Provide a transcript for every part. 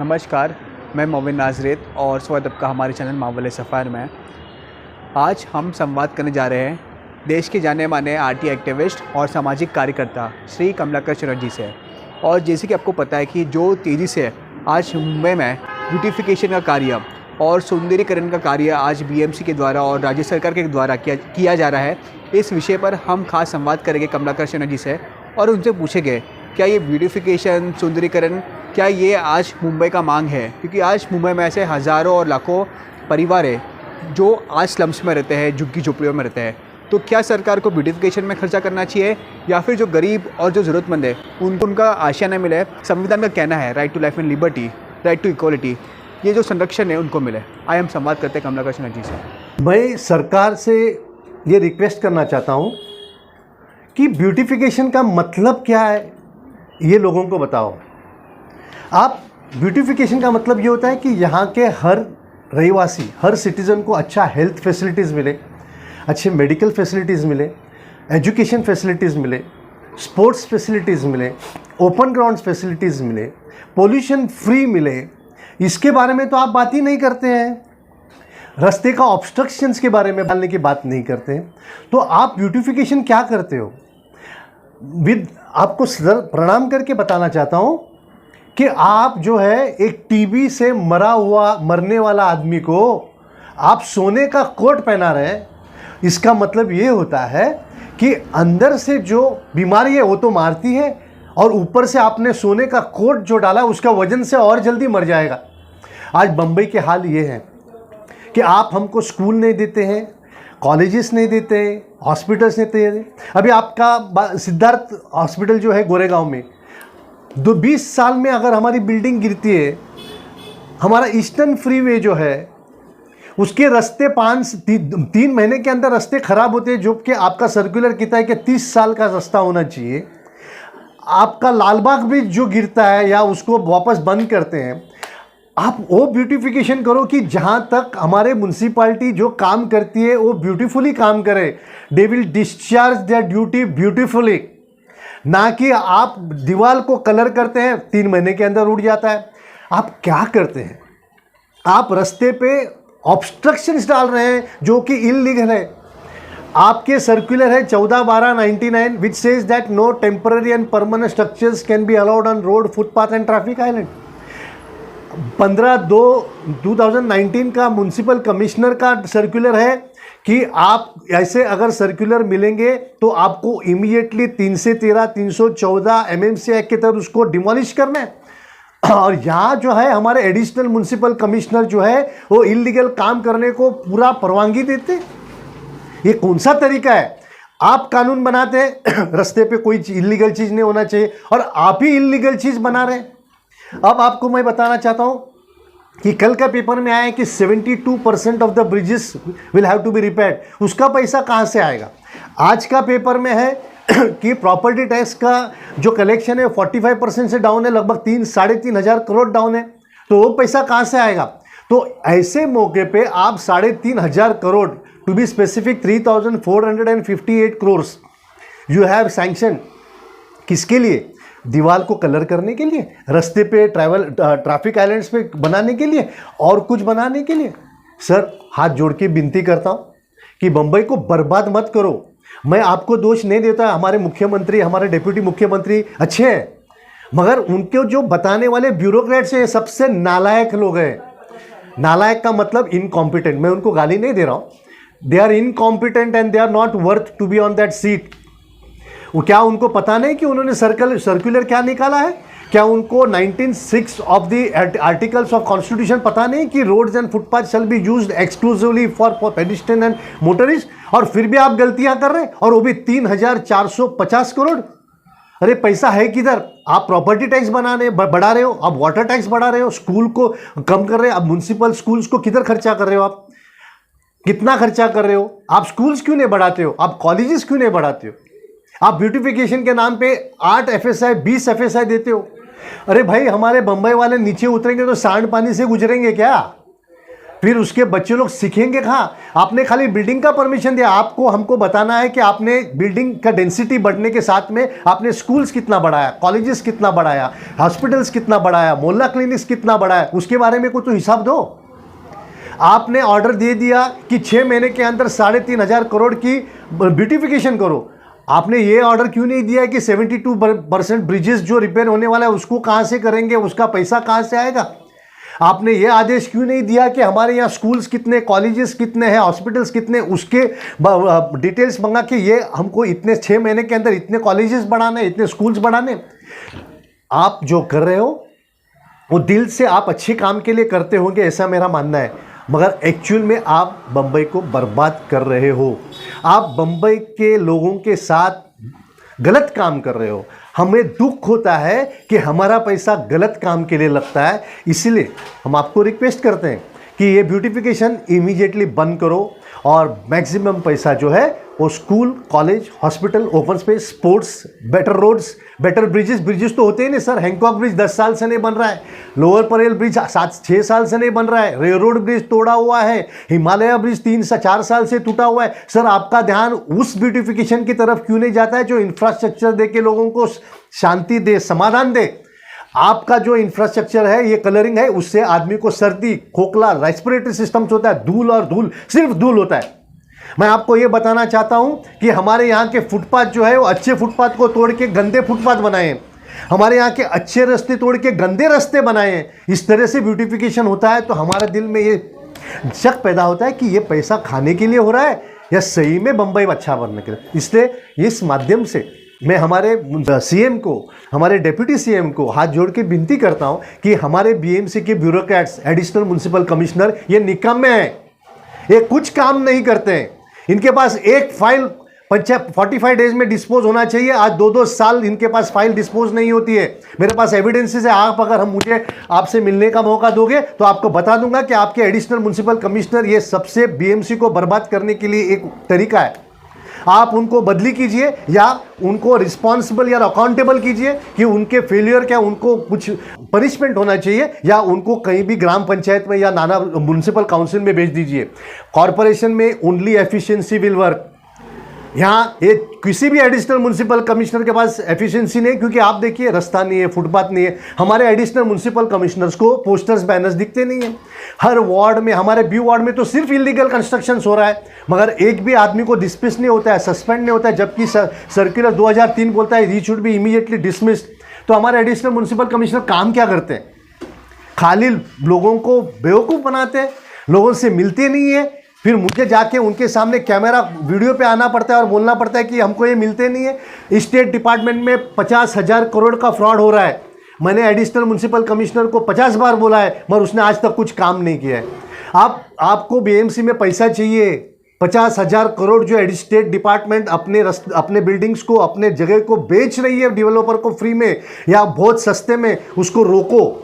नमस्कार, मैं मोमिन नाजरेत और स्वागत आपका हमारे चैनल मावल सफ़ार में। आज हम संवाद करने जा रहे हैं देश के जाने माने आरटी एक्टिविस्ट और सामाजिक कार्यकर्ता श्री कमलाकर चटर्जी से। और जैसे कि आपको पता है कि जो तेज़ी से आज मुंबई में ब्यूटिफिकेशन का कार्य और सुंदरीकरण का कार्य आज बीएमसी के द्वारा और राज्य सरकार के द्वारा किया जा रहा है, इस विषय पर हम खास संवाद करेंगे कमलाकर चटर्जी से और उनसे पूछेंगे क्या ये ब्यूटिफिकेशन सुंदरीकरण क्या ये आज मुंबई का मांग है, क्योंकि आज मुंबई में ऐसे हज़ारों और लाखों परिवार है जो आज स्लम्स में रहते हैं, झुग्गी झोपड़ियों में रहते हैं। तो क्या सरकार को ब्यूटिफिकेशन में खर्चा करना चाहिए या फिर जो गरीब और जो ज़रूरतमंद है उनका आशिया न मिले? संविधान का कहना है right to life and liberty, right to equality, ये जो संरक्षण है उनको मिले। आइए हम संवाद करते हैं कमलाकर चटर्जी से। मैं सरकार से ये रिक्वेस्ट करना चाहता हूँ कि ब्यूटिफिकेशन का मतलब क्या है ये लोगों को बताओ। आप ब्यूटिफिकेशन का मतलब ये होता है कि यहाँ के हर रहवासी, हर सिटीज़न को अच्छा हेल्थ फैसिलिटीज़ मिले, अच्छे मेडिकल फैसिलिटीज़ मिले, एजुकेशन फैसिलिटीज़ मिले, स्पोर्ट्स फैसिलिटीज़ मिले, ओपन ग्राउंड्स फैसिलिटीज़ मिले, पोल्यूशन फ्री मिले। इसके बारे में तो आप बात ही नहीं करते हैं। रास्ते का ऑब्स्ट्रक्शंस के बारे में डालने की बात नहीं करते हैं। तो आप ब्यूटिफिकेशन क्या करते हो? आपको सर प्रणाम करके बताना चाहता हूँ कि आप जो है एक टीबी से मरने वाला आदमी को आप सोने का कोट पहना रहे हैं। इसका मतलब ये होता है कि अंदर से जो बीमारी है वो तो मारती है और ऊपर से आपने सोने का कोट जो डाला उसका वजन से और जल्दी मर जाएगा। आज बम्बई के हाल ये है कि आप हमको स्कूल नहीं देते हैं, कॉलेजेस नहीं देते हैं, हॉस्पिटल्स नहीं देते हैं। अभी आपका सिद्धार्थ हॉस्पिटल जो है गोरेगांव में 20 साल में अगर हमारी बिल्डिंग गिरती है, हमारा ईस्टर्न फ्रीवे जो है उसके रास्ते 3 महीने के अंदर रास्ते ख़राब होते हैं, जो कि आपका सर्कुलर कहता है कि 30 साल का रास्ता होना चाहिए। आपका लालबाग ब्रिज जो गिरता है या उसको वापस बंद करते हैं। आप वो ब्यूटिफिकेशन करो कि जहाँ तक हमारे म्यूनसिपाल्टी जो काम करती है वो ब्यूटीफुली काम करे। They will discharge there duty beautifully, ना कि आप दीवार को कलर करते हैं 3 महीने के अंदर उड़ जाता है। आप क्या करते हैं? आप रास्ते पे ऑब्स्ट्रक्शंस डाल रहे हैं जो कि इलीगल है। आपके सर्कुलर है 14/12/99 which says that no temporary and permanent structures can be allowed on road, footpath and traffic island. 15/2/2019 का म्यूनसिपल कमिश्नर का सर्कुलर है कि आप ऐसे अगर सर्कुलर मिलेंगे तो आपको इमीडिएटली 3 से 13 314 एमएमसी एक्ट के तहत उसको डिमोलिश करना है। और यहाँ जो है हमारे एडिशनल म्यूनसिपल कमिश्नर जो है वो इलीगल काम करने को पूरा परवानगी देते। ये कौन सा तरीका है? आप कानून बनाते हैं रास्ते पे कोई इलीगल चीज़ नहीं होना चाहिए और आप ही इलीगल चीज़ बना रहे हैं। अब आपको मैं बताना चाहता हूँ कि कल का पेपर में आया है कि 72% of the bridges will have to be repaired. उसका पैसा कहाँ से आएगा? आज का पेपर में है कि प्रॉपर्टी टैक्स का जो कलेक्शन है 45% से डाउन है, लगभग 3-3.5 हज़ार करोड़ डाउन है। तो वो पैसा कहाँ से आएगा? तो ऐसे मौके पे आप 3.5 हज़ार crore, to be specific 3,458 crore you have sanction. किसके लिए? दीवार को कलर करने के लिए, रास्ते पे ट्रैफिक आइलैंड्स पे बनाने के लिए और कुछ बनाने के लिए। सर हाथ जोड़ के विनती करता हूँ कि मुंबई को बर्बाद मत करो। मैं आपको दोष नहीं देता, हमारे मुख्यमंत्री, हमारे डिप्यूटी मुख्यमंत्री अच्छे हैं, मगर उनके जो बताने वाले ब्यूरोक्रेट्स हैं सबसे नालायक लोग हैं। नालायक का मतलब इनकॉम्पिटेंट। मैं उनको गाली नहीं दे रहा हूँ। They are incompetent and they are not worth to be on that seat. वो क्या उनको पता नहीं कि उन्होंने सर्कुलर क्या निकाला है? क्या उनको 19(6) of the articles of constitution पता नहीं कि roads and footpath shall be used exclusively for pedestrian and motorist? और फिर भी आप गलतियां कर रहे हैं, और वो भी 3,450 करोड़। अरे पैसा है किधर? आप प्रॉपर्टी टैक्स बढ़ा रहे हो, आप वाटर टैक्स बढ़ा रहे हो, स्कूल को कम कर रहे हो, आप म्यूनसिपल स्कूल्स को किधर खर्चा कर रहे हो? आप कितना खर्चा कर रहे हो? आप स्कूल्स क्यों नहीं बढ़ाते हो? आप कॉलेजेस क्यों नहीं बढ़ाते हो? आप ब्यूटिफिकेशन के नाम पे 8 FSI 20 FSI देते हो। अरे भाई, हमारे बम्बई वाले नीचे उतरेंगे तो सांड पानी से गुजरेंगे क्या? फिर उसके बच्चे लोग सीखेंगे कहाँ? आपने खाली बिल्डिंग का परमिशन दिया, आपको हमको बताना है कि आपने बिल्डिंग का डेंसिटी बढ़ने के साथ में आपने स्कूल्स कितना बढ़ाया, कॉलेजेस कितना बढ़ाया, हॉस्पिटल्स कितना बढ़ाया, मोहल्ला क्लिनिक्स कितना बढ़ाया, उसके बारे में कोई तो हिसाब दो। आपने ऑर्डर दे दिया कि 6 महीने के अंदर 3,500 करोड़ की ब्यूटिफिकेशन करो। आपने ये ऑर्डर क्यों नहीं दिया कि 72% ब्रिजेस जो रिपेयर होने वाला है उसको कहाँ से करेंगे, उसका पैसा कहाँ से आएगा? आपने ये आदेश क्यों नहीं दिया कि हमारे यहाँ स्कूल्स कितने, कॉलेजेस कितने हैं, हॉस्पिटल्स कितने, उसके डिटेल्स मंगा के ये हमको इतने 6 महीने के अंदर इतने कॉलेजेस बढ़ाने, इतने स्कूल्स बढ़ाने। आप जो कर रहे हो वो दिल से आप अच्छे काम के लिए करते होंगे, ऐसा मेरा मानना है, मगर एक्चुअल में आप बम्बई को बर्बाद कर रहे हो। आप बम्बई के लोगों के साथ गलत काम कर रहे हो। हमें दुख होता है कि हमारा पैसा गलत काम के लिए लगता है, इसलिए हम आपको रिक्वेस्ट करते हैं कि ये ब्यूटिफिकेशन इमीडिएटली बंद करो और मैक्सिमम पैसा जो है वो school, college, hospital, open space, sports, better roads, better bridges तो होते ही नहीं सर। हैंकॉक ब्रिज 10 साल से नहीं बन रहा है, लोअर परेल ब्रिज 6 साल से नहीं बन रहा है, रेलरोड ब्रिज तोड़ा हुआ है, हिमालय ब्रिज 3 से 4 साल से टूटा हुआ है। सर आपका ध्यान उस ब्यूटिफिकेशन की तरफ क्यों नहीं जाता है जो इंफ्रास्ट्रक्चर दे के लोगों को शांति दे, समाधान दे? आपका जो इंफ्रास्ट्रक्चर है, ये कलरिंग है, उससे आदमी को सर्दी, खोखला, रेस्पिरेटरी सिस्टम्स होता है, धूल और धूल, सिर्फ धूल होता है। मैं आपको ये बताना चाहता हूं कि हमारे यहाँ के फुटपाथ जो है वो अच्छे फुटपाथ को तोड़ के गंदे फुटपाथ बनाए हैं, हमारे यहाँ के अच्छे रास्ते तोड़ के गंदे रास्ते बनाए हैं। इस तरह से ब्यूटिफिकेशन होता है तो हमारे दिल में ये शक पैदा होता है कि ये पैसा खाने के लिए हो रहा है या सही में बम्बई अच्छा बनने के लिए। इसलिए इस माध्यम से मैं हमारे सीएम को, हमारे डिप्टी सीएम को हाथ जोड़ के विनती करता हूँ कि हमारे बीएमसी के ब्यूरोक्रेट्स, एडिशनल म्युनिसिपल कमिश्नर, ये निकम्मे हैं, ये कुछ काम नहीं करते हैं। इनके पास एक फाइल 45 डेज में डिस्पोज होना चाहिए, आज 2-2 साल इनके पास फाइल डिस्पोज नहीं होती है। मेरे पास एविडेंसेस है, आप अगर मुझे आपसे मिलने का मौका दोगे तो आपको बता दूंगा कि आपके एडिशनल म्युनिसिपल कमिश्नर, ये सबसे बीएमसी को बर्बाद करने के लिए एक तरीका है। आप उनको बदली कीजिए या उनको रिस्पॉन्सिबल या अकाउंटेबल कीजिए कि उनके फेलियर क्या, उनको कुछ पनिशमेंट होना चाहिए या उनको कहीं भी ग्राम पंचायत में या नाना म्युनिसिपल काउंसिल में भेज दीजिए। कॉरपोरेशन में ओनली एफिशिएंसी विल वर्क। यहाँ ये किसी भी एडिशनल म्युनिसिपल कमिश्नर के पास एफिशिएंसी नहीं, क्योंकि आप देखिए रास्ता नहीं है, फुटपाथ नहीं है। हमारे एडिशनल म्युनिसिपल कमिश्नर्स को पोस्टर्स, बैनर्स दिखते नहीं है। हर वार्ड में, हमारे बी वार्ड में तो सिर्फ इलीगल कंस्ट्रक्शन हो रहा है, मगर एक भी आदमी को डिस्मिस नहीं होता है, सस्पेंड नहीं होता है, जबकि सर्कुलर 2003 बोलता है he should be immediately dismissed. तो हमारे एडिशनल म्युनिसिपल कमिश्नर काम क्या करते हैं? खाली लोगों को बेवकूफ़ बनाते हैं, लोगों से मिलते नहीं है, फिर मुझे जाके उनके सामने कैमरा वीडियो पे आना पड़ता है और बोलना पड़ता है कि हमको ये मिलते नहीं है। स्टेट डिपार्टमेंट में 50,000 करोड़ का फ्रॉड हो रहा है। मैंने एडिशनल म्युनिसिपल कमिश्नर को 50 बार बोला है, मगर उसने आज तक कुछ काम नहीं किया है। आपको बीएमसी में पैसा चाहिए, 50,000 करोड़ जो स्टेट डिपार्टमेंट अपने बिल्डिंग्स को, अपने जगह को बेच रही है डेवलपर को फ्री में या बहुत सस्ते में, उसको रोको।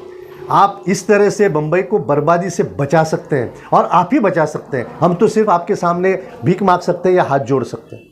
आप इस तरह से बम्बई को बर्बादी से बचा सकते हैं और आप ही बचा सकते हैं। हम तो सिर्फ आपके सामने भीख मांग सकते हैं या हाथ जोड़ सकते हैं।